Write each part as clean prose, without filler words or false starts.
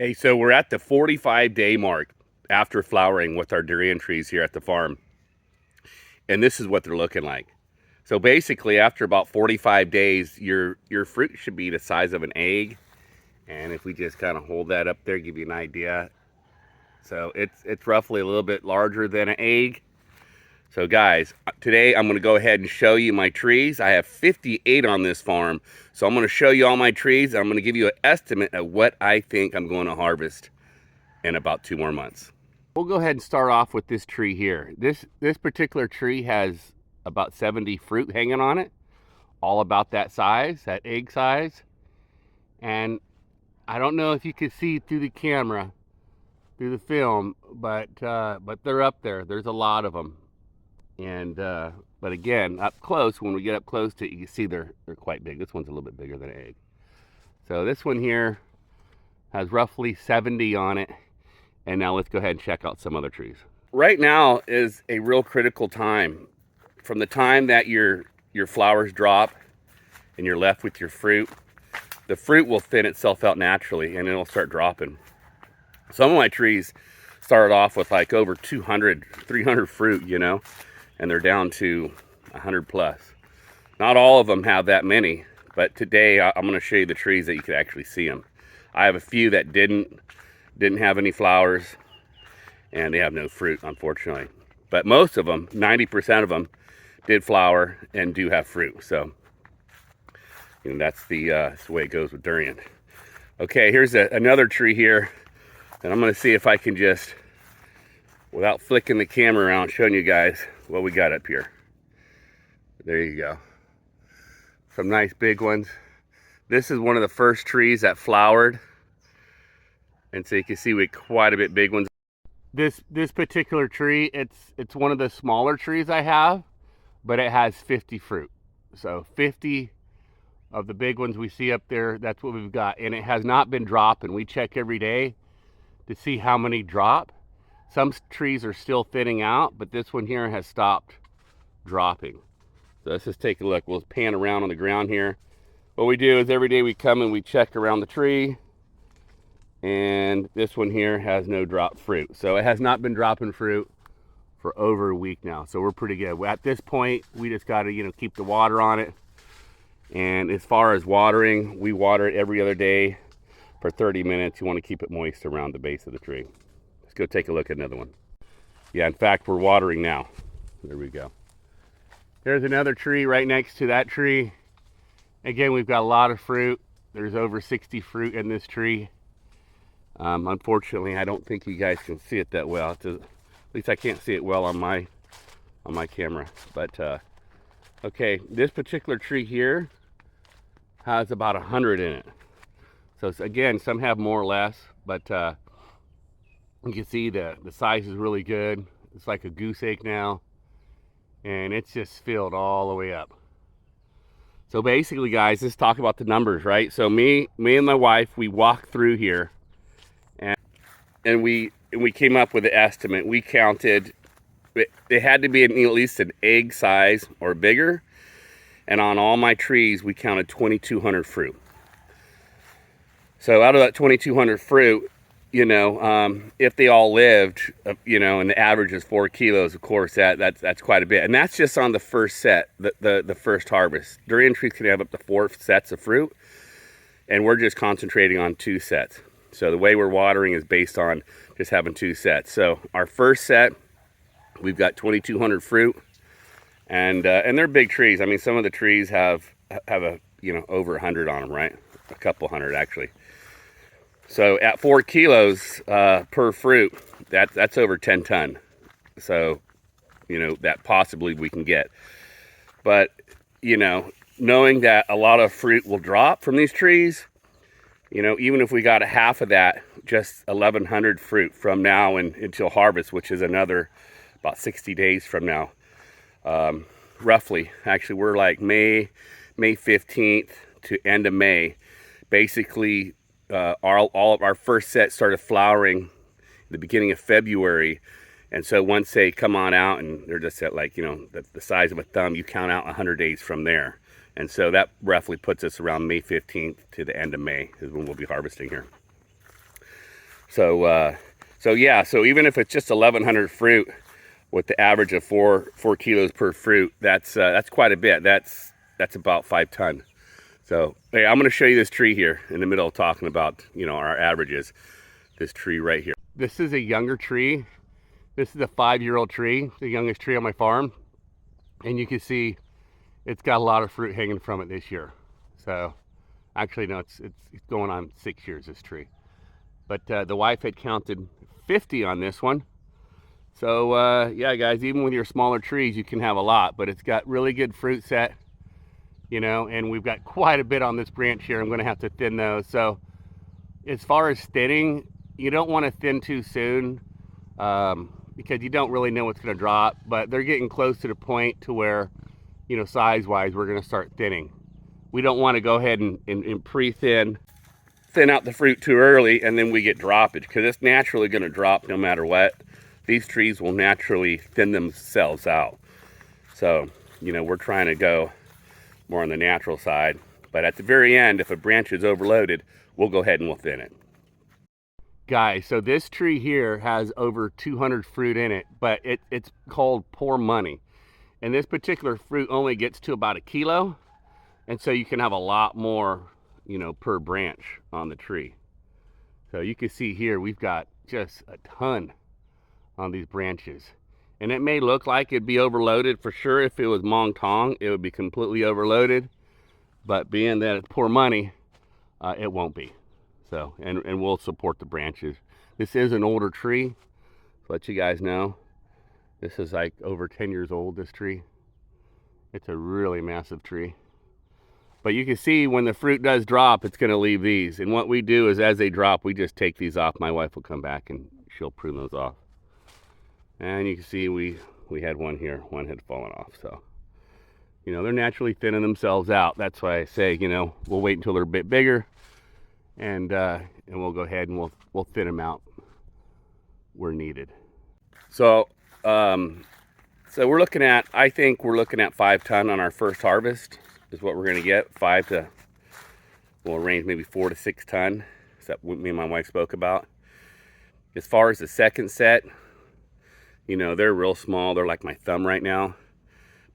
Hey, so we're at the 45-day mark after flowering with our durian trees here at the farm. And this is what they're looking like. So basically, after about 45 days, your fruit should be the size of an egg. And if we just kind of hold that up there, give you an idea. So it's roughly a little bit larger than an egg. So guys, today I'm going to go ahead and show you my trees. I have 58 on this farm. So I'm going to show you all my trees. I'm going to give you an estimate of what I think I'm going to harvest in about 2 more months. We'll go ahead and start off with this tree here. This particular tree has about 70 fruit hanging on it, all about that size, that egg size. And I don't know if you can see through the camera, through the film, but they're up there. There's a lot of them. And but again, up close, when we get up close to it, you can see they're quite big. This one's a little bit bigger than an egg. So this one here has roughly 70 on it. And now let's go ahead and check out some other trees. Right now is a real critical time. From the time that your flowers drop and you're left with your fruit, the fruit will thin itself out naturally and it'll start dropping. Some of my trees started off with like over 200, 300 fruit, you know, and they're down to 100 plus. Not all of them have that many, but today I'm going to show you the trees that you could actually see them. I have a few that didn't have any flowers and they have no fruit, unfortunately. But most of them, 90% of them, did flower and do have fruit. So, you know, that's the way it goes with durian. Okay, here's another tree here, and I'm going to see if I can just, without flicking the camera around, showing you guys what we got up here. There you go. Some nice big ones. This is one of the first trees that flowered. And so you can see we had quite a bit big ones. This particular tree, it's one of the smaller trees I have, but it has 50 fruit. So 50 of the big ones we see up there, that's what we've got. And it has not been dropping. We check every day to see how many drop. Some trees are still thinning out, but this one here has stopped dropping. So let's just take a look. We'll pan around on the ground here. What we do is every day we come and we check around the tree. And this one here has no drop fruit. So it has not been dropping fruit for over a week now. So we're pretty good. At this point, we just got to, you know, keep the water on it. And as far as watering, we water it every other day for 30 minutes. You want to keep it moist around the base of the tree. Let's go take a look at another one. Yeah, in fact, we're watering now. There we go. There's another tree right next to that tree. Again, we've got a lot of fruit. There's over 60 fruit in this tree. Unfortunately, I don't think you guys can see it that well. At least I can't see it well on my camera. But okay, this particular tree here has about 100 in it. So again, some have more or less, but you can see the size is really good. It's like a goose egg now, and it's just filled all the way up. So basically, guys, let's talk about the numbers, right? So me and my wife, we walked through here. And we came up with an estimate. We counted, it had to be at least an egg size or bigger. And on all my trees, we counted 2,200 fruit. So out of that 2,200 fruit, you know, if they all lived, you know, and the average is 4 kilos, of course, that's quite a bit. And that's just on the first set, the first harvest. Durian trees can have up to 4 sets of fruit. And we're just concentrating on 2 sets. So the way we're watering is based on just having 2 sets. So our first set, we've got 2,200 fruit, and they're big trees. I mean, some of the trees have a, you know, over 100 on them, right? A couple hundred actually. So at 4 kilos per fruit, that's over 10 ton. So, you know, that possibly we can get. But, you know, knowing that a lot of fruit will drop from these trees, you know, even if we got a half of that, just 1,100 fruit from now until harvest, which is another about 60 days from now, roughly. Actually, we're like May 15th to end of May. Basically, all of our first set started flowering the beginning of February. And so once they come on out and they're just at like, you know, the size of a thumb, you count out 100 days from there. And so that roughly puts us around May 15th to the end of May is when we'll be harvesting here. So yeah, so even if it's just 1,100 fruit with the average of four kilos per fruit, that's quite a bit. That's about 5 tons. So hey, I'm going to show you this tree here in the middle of talking about, you know, our averages. This tree right here. This is a younger tree. This is a 5-year-old tree, the youngest tree on my farm. And you can see it's got a lot of fruit hanging from it this year. So actually, no, it's going on 6 years, this tree. But the wife had counted 50 on this one. So yeah, guys, even with your smaller trees, you can have a lot, but it's got really good fruit set, you know, and we've got quite a bit on this branch here. I'm going to have to thin those. So as far as thinning, you don't want to thin too soon because you don't really know what's going to drop, but they're getting close to the point to where, you know, size-wise, we're going to start thinning. We don't want to go ahead and pre-thin out the fruit too early and then we get droppage, because it's naturally going to drop no matter what. These trees will naturally thin themselves out. So, you know, we're trying to go more on the natural side. But at the very end, if a branch is overloaded, we'll go ahead and we'll thin it. Guys, so this tree here has over 200 fruit in it, but it's called poor money. And this particular fruit only gets to about 1 kilo. And so you can have a lot more, you know, per branch on the tree. So you can see here, we've got just a ton on these branches. And it may look like it'd be overloaded for sure. If it was Mangosteen, it would be completely overloaded. But being that it's poor money, it won't be. So, and we'll support the branches. This is an older tree, to let you guys know. This is like over 10 years old, this tree. It's a really massive tree. But you can see when the fruit does drop, it's going to leave these. And what we do is as they drop, we just take these off. My wife will come back and she'll prune those off. And you can see we had one here. One had fallen off. So, you know, they're naturally thinning themselves out. That's why I say, you know, we'll wait until they're a bit bigger. And we'll go ahead and we'll thin them out where needed. So, so we're looking at, I think we're looking at 5 tons on our first harvest is what we're going to get. 5 to, we'll range maybe 4 to 6 tons. Is that what me and my wife spoke about? As far as the second set, you know, they're real small. They're like my thumb right now.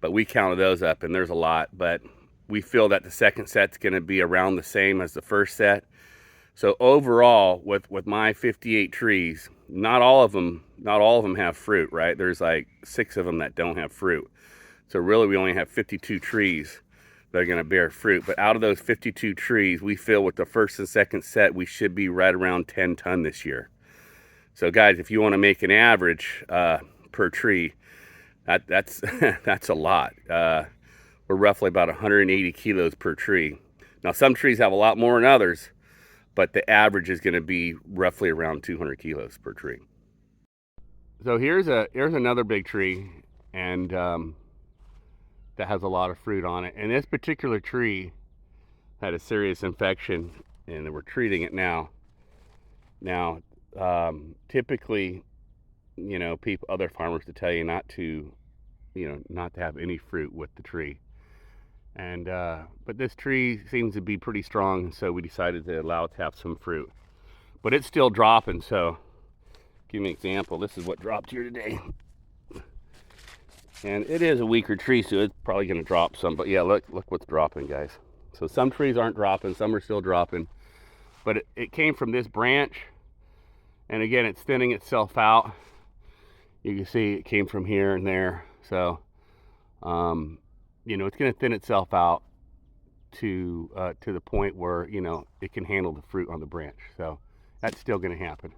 But we counted those up and there's a lot. But we feel that the second set's going to be around the same as the first set. So overall, with my 58 trees, not all of them have fruit, right? There's like 6 of them that don't have fruit. So really, we only have 52 trees that are going to bear fruit. But out of those 52 trees, we feel with the first and second set, we should be right around 10 tons this year. So guys, if you want to make an average per tree, that's that's a lot. We're roughly about 180 kilos per tree. Now, some trees have a lot more than others, but the average is going to be roughly around 200 kilos per tree. So here's another big tree, and that has a lot of fruit on it. And this particular tree had a serious infection, and we're treating it now. Now, typically, you know, other farmers to tell you not to, you know, not to have any fruit with the tree. And but this tree seems to be pretty strong, so we decided to allow it to have some fruit. But it's still dropping, so give me an example. This is what dropped here today. And it is a weaker tree, so it's probably going to drop some. But yeah, look what's dropping, guys. So some trees aren't dropping, some are still dropping. But it came from this branch, and again, it's thinning itself out. You can see it came from here and there. So, you know, it's going to thin itself out to the point where, you know, it can handle the fruit on the branch. So that's still going to happen.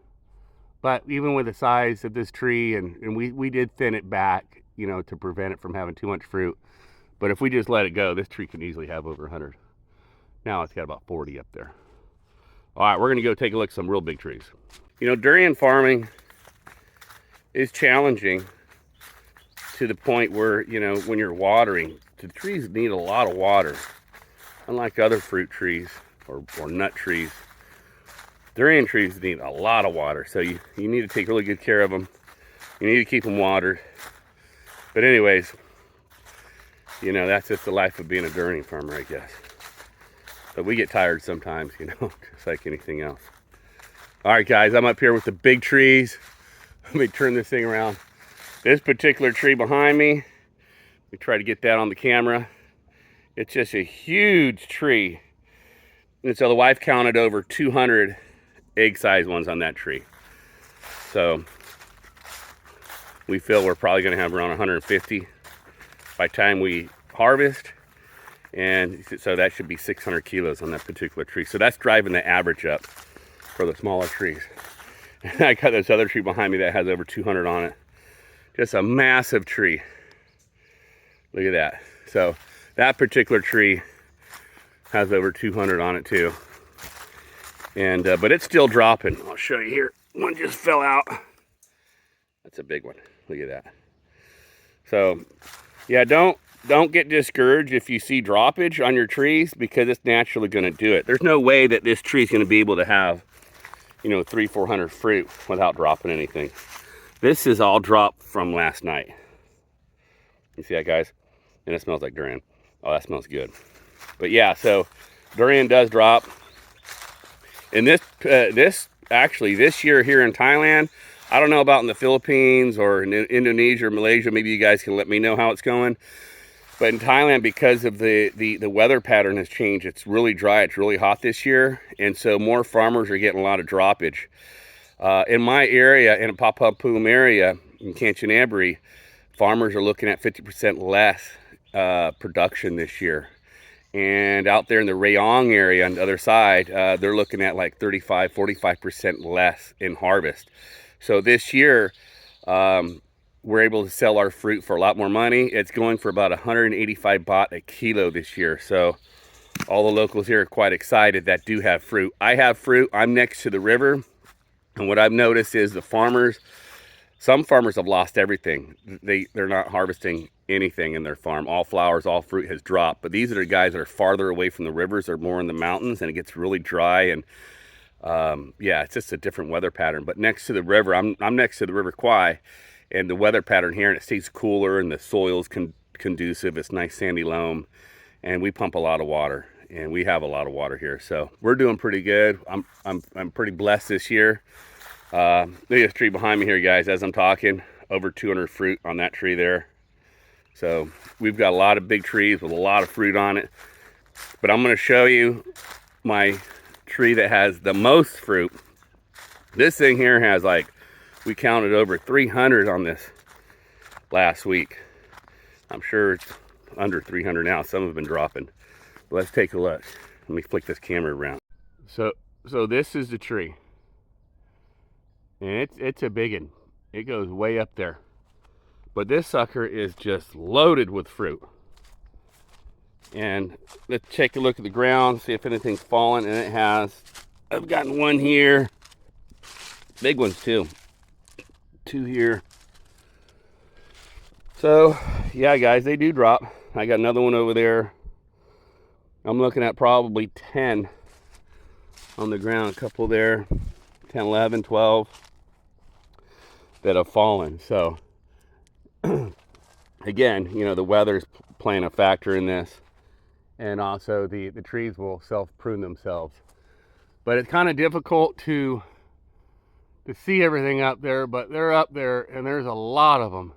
But even with the size of this tree, and we did thin it back, you know, to prevent it from having too much fruit. But if we just let it go, this tree can easily have over 100. Now it's got about 40 up there. All right, we're going to go take a look at some real big trees. You know, durian farming is challenging to the point where, you know, when you're watering, the trees need a lot of water. Unlike other fruit trees or nut trees, durian trees need a lot of water. So you need to take really good care of them. You need to keep them watered. But anyways, you know, that's just the life of being a durian farmer, I guess. But we get tired sometimes, you know, just like anything else. All right, guys, I'm up here with the big trees. Let me turn this thing around. This particular tree behind me, we try to get that on the camera. It's just a huge tree. And so the wife counted over 200 egg-sized ones on that tree. So we feel we're probably going to have around 150 by the time we harvest. And so that should be 600 kilos on that particular tree. So that's driving the average up for the smaller trees. And I got this other tree behind me that has over 200 on it. Just a massive tree. Look at that. So that particular tree has over 200 on it too. And but it's still dropping. I'll show you here. One just fell out. That's a big one. Look at that. So yeah, don't get discouraged if you see droppage on your trees, because it's naturally going to do it. There's no way that this tree is going to be able to have, you know, 300-400 fruit without dropping anything. This is all dropped from last night. You see that, guys? And it smells like durian. Oh, that smells good. But yeah, so durian does drop. And this year here in Thailand, I don't know about in the Philippines or in Indonesia or Malaysia. Maybe you guys can let me know how it's going. But in Thailand, because of the weather pattern has changed, it's really dry, it's really hot this year. And so more farmers are getting a lot of droppage. In my area, in Papapum area, in Kanchanaburi, farmers are looking at 50% less production this year. And out there in the Rayong area on the other side, they're looking at like 35-45% less in harvest. So this year, we're able to sell our fruit for a lot more money. It's going for about 185 baht a kilo this year. So all the locals here are quite excited that do have fruit. I have fruit. I'm next to the river. And what I've noticed is the farmers, some farmers have lost everything. They're not harvesting anything in their farm. All flowers, all fruit has dropped. But these are the guys that are farther away from the rivers. They're more in the mountains, and it gets really dry. And yeah, it's just a different weather pattern. But next to the river, I'm next to the River Kwai, and the weather pattern here, and it stays cooler, and the soil's conducive. It's nice sandy loam, and we pump a lot of water, and we have a lot of water here. So we're doing pretty good. I'm pretty blessed this year. Look at this tree behind me here, guys, as I'm talking. Over 200 fruit on that tree there. So we've got a lot of big trees with a lot of fruit on it. But I'm going to show you my tree that has the most fruit. This thing here has, like, we counted over 300 on this last week. I'm sure it's under 300 now. Some have been dropping. But let's take a look. Let me flick this camera around. So this is the tree. And it's a big one. It goes way up there. But this sucker is just loaded with fruit. And let's take a look at the ground, see if anything's fallen, and it has. I've gotten one here. Big ones too. Two here. So, yeah, guys, they do drop. I got another one over there. I'm looking at probably 10 on the ground. A couple there. 10, 11, 12 that have fallen. So again, you know, the weather's playing a factor in this, and also the trees will self-prune themselves. But it's kind of difficult to see everything up there, but they're up there, and there's a lot of them.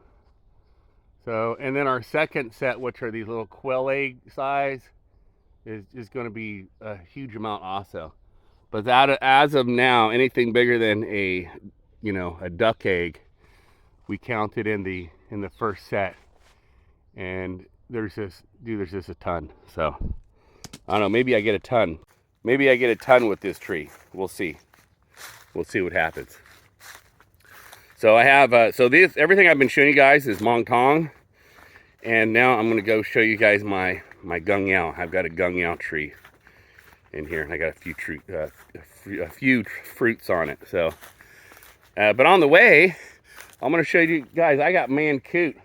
So, and then our second set, which are these little quail egg size, is going to be a huge amount also. But that, as of now, anything bigger than a duck egg, we counted in the first set, and there's just a ton. So I don't know, maybe I get a ton. Maybe I get a ton with this tree. We'll see. We'll see what happens. So I have everything I've been showing you guys is Mangosteen, and now I'm going to go show you guys my gung yao. I've got a gung yao tree in here, and I got a few fruits on it. So, but on the way, I'm going to show you guys. I got mancoot.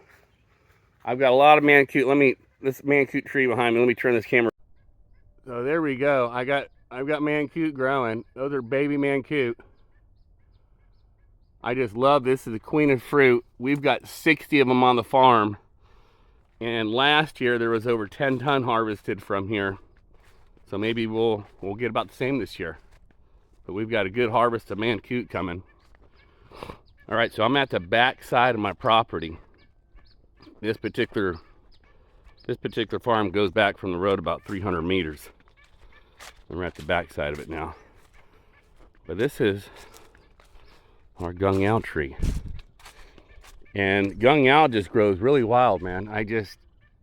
I've got a lot of mancoot. This mancoot tree behind me. Let me turn this camera. So there we go. I've got mancoot growing. Those are baby mancoot. I just love this. This is the queen of fruit. We've got 60 of them on the farm, and last year there was over 10 ton harvested from here. So maybe we'll get about the same this year. but we've got a good harvest of mancoot coming. All right, so I'm at the back side of my property. This particular farm goes back from the road about 300 meters. And we're at the back side of it now. But this is our gung yao tree. And gung yao just grows really wild, man.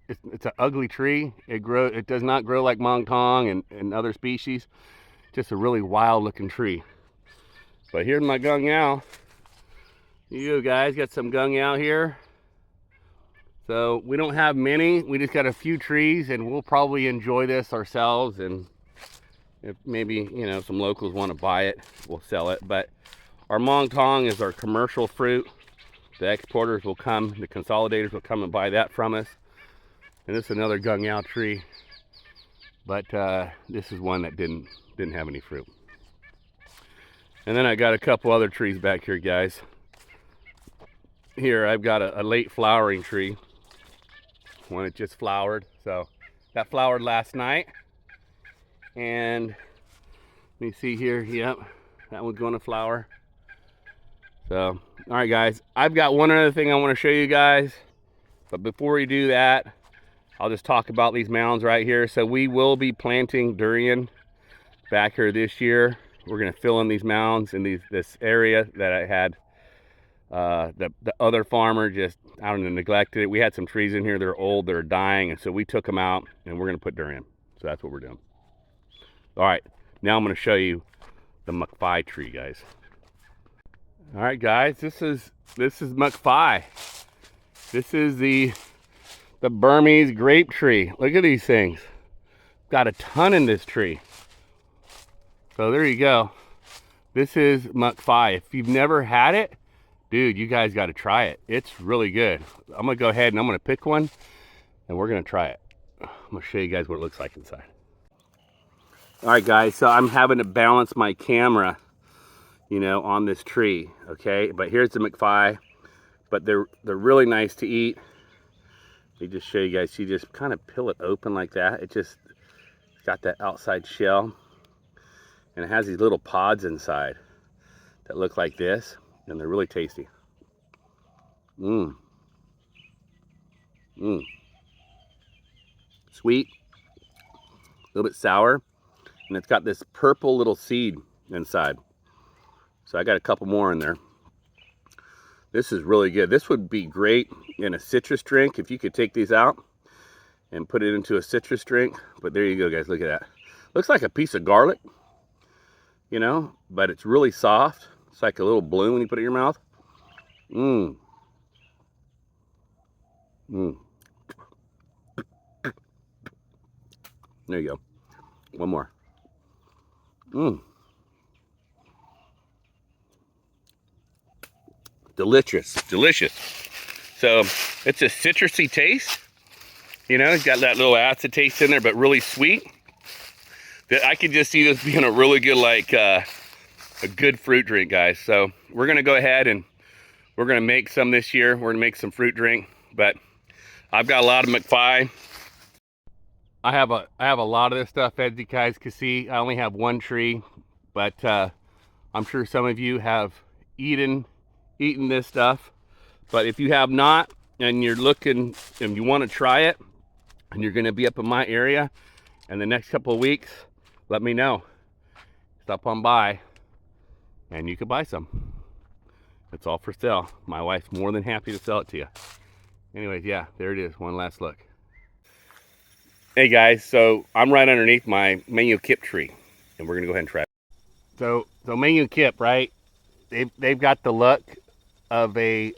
It's an ugly tree. It does not grow like Mangosteen and other species. Just a really wild looking tree. But here's my gung yao. You guys got some gung yao here. So we don't have many. We just got a few trees, and we'll probably enjoy this ourselves. And if maybe, you know, some locals want to buy it, we'll sell it. But our Mangosteen is our commercial fruit. The exporters will come, the consolidators will come and buy that from us. And this is another gung yao tree, but this is one that didn't have any fruit. And then I got a couple other trees back here, guys. Here I've got a late flowering tree, one that just flowered. So that flowered last night, and let me see here. Yep, that one's going to flower. So, all right, guys, I've got one other thing I want to show you guys, but before we do that, I'll just talk about these mounds right here. So we will be planting durian back here this year. We're going to fill in these mounds in this area that I had. The other farmer just, I don't know, neglected it. We had some trees in here that are old, that are dying, and so we took them out, and we're going to put durian. So that's what we're doing. All right, now I'm going to show you the Maprang tree, guys. All right, guys, this is Maprang. This is the Burmese grape tree. Look at these things. Got a ton in this tree. So there you go. This is Maprang. If you've never had it, dude, you guys got to try it. It's really good. I'm gonna go ahead and I'm gonna pick one, and we're gonna try it. I'm gonna show you guys what it looks like inside. All right, guys, so I'm having to balance my camera, you know, on this tree, okay? But here's the Maprang, but they're really nice to eat. Let me just show you guys. You just kind of peel it open like that. It's got that outside shell, and it has these little pods inside that look like this, and they're really tasty. Sweet, a little bit sour, and it's got this purple little seed inside. So I got a couple more in there. This is really good. This would be great in a citrus drink if you could take these out and put it into a citrus drink. But there you go, guys. Look at that. Looks like a piece of garlic, you know, but it's really soft. It's like a little balloon when you put it in your mouth. There you go. One more. Delicious. So it's a citrusy taste. You know, it's got that little acid taste in there, but really sweet. I could just see this being a really good, like, a good fruit drink, guys. So we're gonna go ahead and we're gonna make some this year. We're gonna make some fruit drink, but I've got a lot of Maprang. I have a lot of this stuff, as you guys can see. I only have one tree, but I'm sure some of you have eaten this stuff. But if you have not, and you're looking and you want to try it, and you're going to be up in my area in the next couple of weeks, let me know. Stop on by and you can buy some. It's all for sale. My wife's more than happy to sell it to you. Anyways, yeah, there it is. One last look. Hey guys, so I'm right underneath my mango kip tree, and we're gonna go ahead and try it. So mango kip, right? They've got the look of a,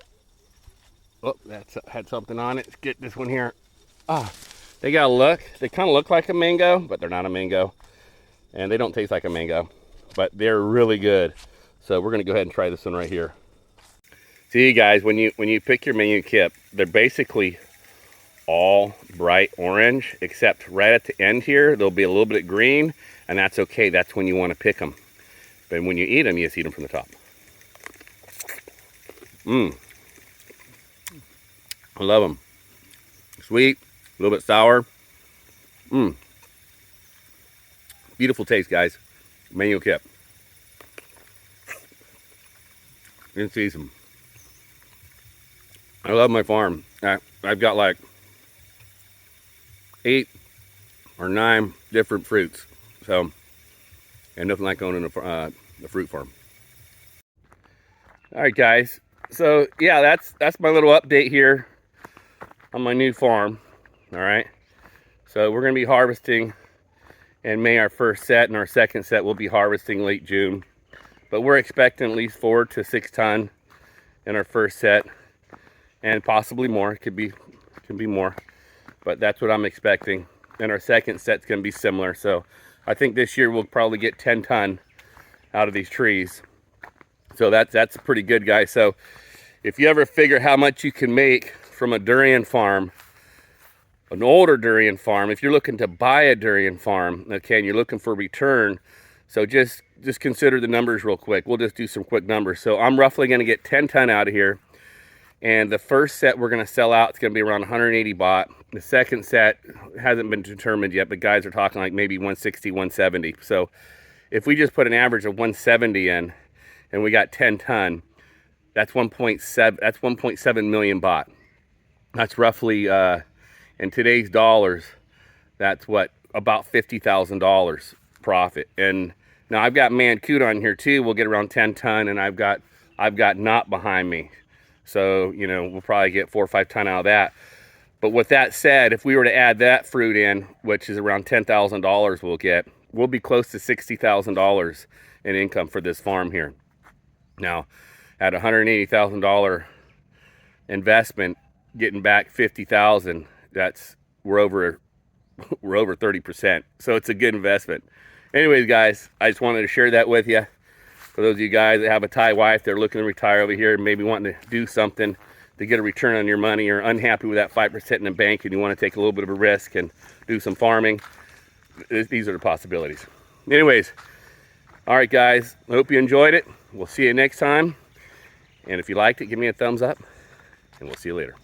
oh, that's had something on it. Let's get this one here. They got a look. They kind of look like a mango, but they're not a mango, and they don't taste like a mango, but they're really good. So we're gonna go ahead and try this one right here. See, guys, when you pick your mango kip, they're basically all bright orange, except right at the end here there'll be a little bit of green, and that's okay. That's when you want to pick them. But when you eat them, you just eat them from the top. I love them. Sweet, a little bit sour. Beautiful taste, guys. Mango kip. in season. I love my farm. I've got like 8 or 9 different fruits. So, and nothing like owning a fruit farm. All right, guys. So yeah, that's my little update here on my new farm. All right. So we're gonna be harvesting in May our first set, and our second set will be harvesting late June. But we're expecting at least 4 to 6 ton in our first set, and possibly more. It could be more, but that's what I'm expecting. And our second set's gonna be similar. So I think this year we'll probably get 10 ton out of these trees. So that's pretty good, guys. So if you ever figure how much you can make from a durian farm, an older durian farm, if you're looking to buy a durian farm, okay, and you're looking for return, so just consider the numbers real quick. We'll just do some quick numbers. So I'm roughly going to get 10 ton out of here, and the first set we're going to sell out, it's going to be around 180 baht. The second set hasn't been determined yet, but guys are talking like maybe 160, 170. So if we just put an average of 170 in, and we got 10 ton, that's 1.7 million baht. That's roughly in today's dollars, that's what, about $50,000 profit. And now I've got Mancoot on here too. We'll get around 10 ton, and I've got Knot behind me. So, you know, we'll probably get 4 or 5 ton out of that. But with that said, if we were to add that fruit in, which is around $10,000 we'll be close to $60,000 in income for this farm here. Now, at $180,000 investment, getting back 50,000, we're over 30%. So it's a good investment. Anyways, guys, I just wanted to share that with you. For those of you guys that have a Thai wife, they're looking to retire over here, maybe wanting to do something to get a return on your money, or unhappy with that 5% in the bank and you want to take a little bit of a risk and do some farming, these are the possibilities. Anyways, all right, guys, I hope you enjoyed it. We'll see you next time. And if you liked it, give me a thumbs up, and we'll see you later.